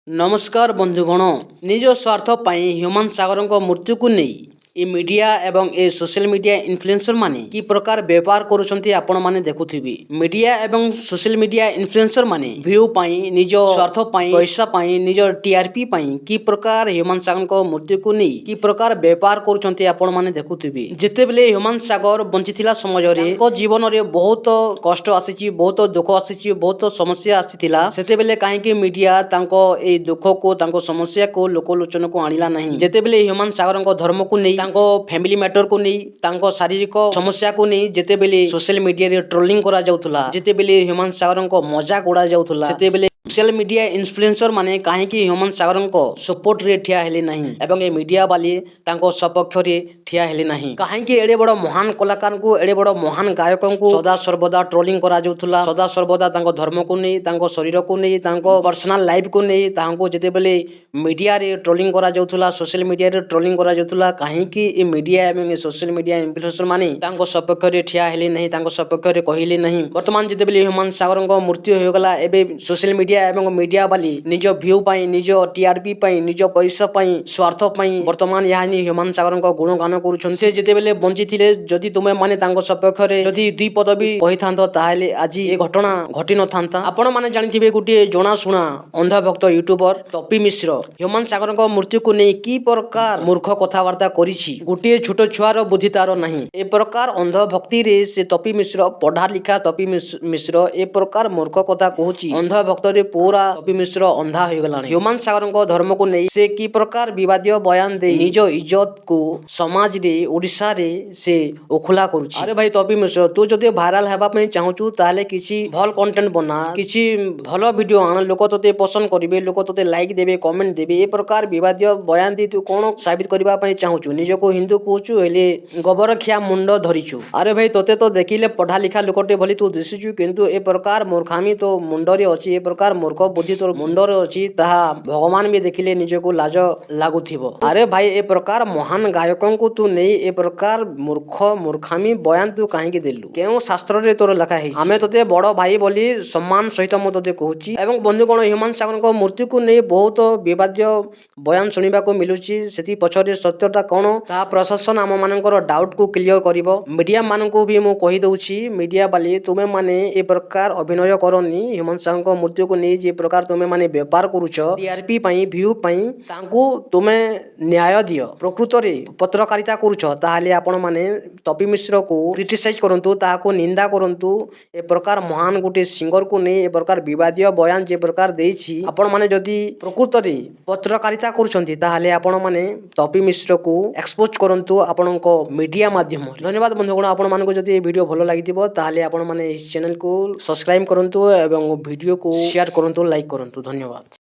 नमस्कार बंधुगण। निज स्वार्थ पाई ह्यूमान सागर मृत्यु को नहीं ए मीडिया एवं ए सोशल मीडिया इन्फ्लुएंसर माने की प्रकार व्यवहार करुछंती आपण माने देखुथिबी। मीडिया एवं सोशल मीडिया इन्फ्लुएंसर माने व्यू पाई निज स्वार्थ पाई पैसा पाई निज टीआरपी पाई की प्रकार ह्यूमान सागर मृत्यु को नहीं की प्रकार व्यवहार करुछंती आपण माने देखुथिबी। जेते बेले ह्यूमान सागर बंचिथिला समय रे को जीवन रे बहुत कष्ट आसीची, बहुत दुख आसीची, बहुत समस्या आसीथिला। सेते बेले काहे कि मीडिया तांको ए दुख को तांको समस्या को लोकलोचन को आनिला नहीं। जेते बेले ह्यूमान सागर धर्म को नहीं, तांको फैमिली मैटर को नहीं, तांको शारीरिक समस्या को नहीं जेते बेले सोशल मीडिया रे ट्रोलिंग करा जाउथुला, जेते बेले ह्यूमान सागर मजाक उड़ा जाउथुला, सेते बेले सोशल मीडिया इन्फ्लुएंसर माने काहे कि ह्यूमान सागर सपोर्ट रे ठिया हेले नहीं एवं ए मीडिया वाली तांको सपक्ष रे ठिया हेले नहीं। काहे कि एडे बड़ महान कलाकार को, एडे बड़ महान गायक को सदा सर्वदा ट्रोलिंग करा जाउथुला, सदा सर्वदा तांको धर्म को नहीं, तांको शरीर को नहीं, तांको पर्सनल लाइफ को नहीं, तांको जेते बेले मीडिया रे ट्रोलिंग करा जाउथुला, सोशल मीडिया रे ट्रोलिंग करा जाउथुला। काहे कि ए मीडिया एवं ए सोशल मीडिया इन्फ्लुएंसर माने तांको सपक्ष रे ठिया हेले नहीं, तांको सपक्ष रे कहिले नहीं। वर्तमान जेते बेले ह्यूमान सागर मृत्यु हो गला, एबे सोशल मीडिया एवं मीडिया वाली निज व्यू पाई, निज टीआरपी पाई, निज पैसा पाई, स्वार्थ पाई वर्तमान यानी ह्यूमान सागर गुणगान करुछन। से जेते बेले बंची थिले, जदि तुमे माने तांको सपक्ष रे जदि दुई पद भी कहिथांतो ताहेले आज ए घटना घटी न थांता। आपण माने जानिथिबे गुटे जणा सुना अंधभक्त यूट्यूबर तपी मिश्र ह्यूमान सागर मृत्यु को नहीं की प्रकार मूर्ख कथावार्ता करिछि। गुटे छोट छुआर बुद्धि तार नहीं। ए प्रकार अंधभक्ति रे से तपी मिश्र पढ़ा लिखा तपी मिश्र ए प्रकार मूर्ख कथा कहूछि। अंधभक्त रे पूरा तपी मिश्र अंधा हो गलानी। ह्यूमान सागर धर्म को नहीं से की प्रकार विवादीय बयान दे निज इज्जत को समाज रे ओडिशा रे से ओखला करुछि। अरे भाई तपी मिश्र, तू जदि भाइराल हेबा पई चाहूछु ताले किछि भल कंटेंट बना, किछि भल वीडियो आन, लोक तते पसंद करिवे, लोक तते लाइक देबे, कमेंट देबे। ए प्रकार विवादीय बयान दे तू कोन साबित करबा पई चाहूछु? निजको हिंदू कहूछु हेले गोबर खिया मुंड धरिछु। अरे भाई तते तो देखिले पढ़ा लिखा लोकटे भली तू दिसुछु, किंतु ए प्रकार मूर्खामी तो मुंडरे अछि, ए प्रकार मूर्ख बुद्धि तोर मुंडरे अछि, ताहा भगवान भी देखिले निजको लाज लागुथिबो। अरे भाई ए प्रकार महान गायकों को तू नहीं ए प्रकार मूर्खामी बयान तू काहेकि देलु? केउ शास्त्र रे तोर लिखा है? आमे तते बड़ भाई बोली सम्मान सहित मो तते कहूची। एवं बंधुगण, ह्यूमान सागर मृत्यु को नहीं बहुत विवादीय बयान सुनिबा को मिलुची। सेति पछरे सत्यता कोन ता प्रशासन आम मानकर डाउट को क्लियर करिवो। मीडिया माननको भी मो कहि दउची, मीडिया वाली तुमे माने ए प्रकार अभिनय करनी। ह्यूमान सागर मृत्यु को नहीं जे प्रकार तुमे माने व्यापार करूछ टीआरपी पई, व्यू पई, तांको तुमे न्याय दियो। प्रकृत रे पत्रकारिता करूछ ताहाले आपण माने तपी मिश्र को क्रिटिसाइज करंतु, ताहाको निंदा करंतु। ए प्रकार महान गुटे सिंगर को नहीं ए प्रकार विवादीय बयान जे प्रकार देछि, आपण माने जदि प्रकृत रे पत्रकारिता करूछंती ताहाले आपण माने तपी मिश्र को एक्सपोज करंतु आपणको मीडिया माध्यम। धन्यवाद बंधुगण। आपण मानको जदि ए वीडियो भलो लागिथिबो ताहाले आपण माने इस चैनल को सब्सक्राइब करंतु एवं वीडियो को शेयर करंतु, लाइक करंतु। धन्यवाद।